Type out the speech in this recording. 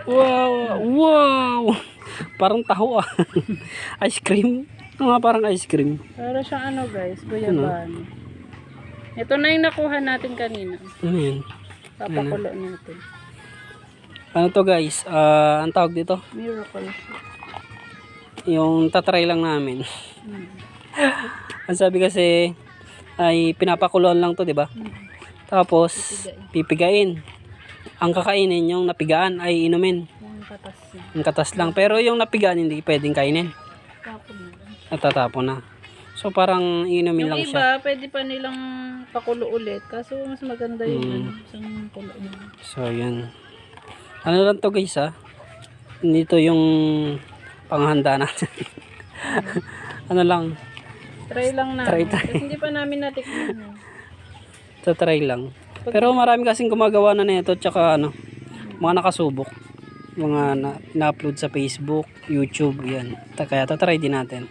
Wow, wow. Parang taho ah. Ice cream. Ito nga parang ice cream. Para siyang ano guys, guyabano. Ito na yung nakuha natin kanina. Ano yun? Papakulo natin. Ano to guys? Ang tawag dito? Miracle. Yung tatry lang namin. Ang sabi kasi ay pinapakuluan lang to, 'di ba? Tapos pipigain. Ang kakainin yung napigaan ay inumin. Yung katas niya. Ang katas lang. Pero yung napigaan hindi pwedeng kainin. Tapon na lang. Natatapon na. So parang inumin Yung lang iba, siya. pwede pa nilang pakulo ulit. Kaso mas maganda yung ano, isang kulo niya. So yun. Ano lang to guys ha? Dito yung panghanda natin. Ano lang. Try lang namin. Try. Kasi hindi pa namin natikman. Try lang. Pero marami kasing gumagawa na nito tsaka ano, mga nakasubok. Mga na-upload sa Facebook, YouTube, yan. Kaya tatry din natin.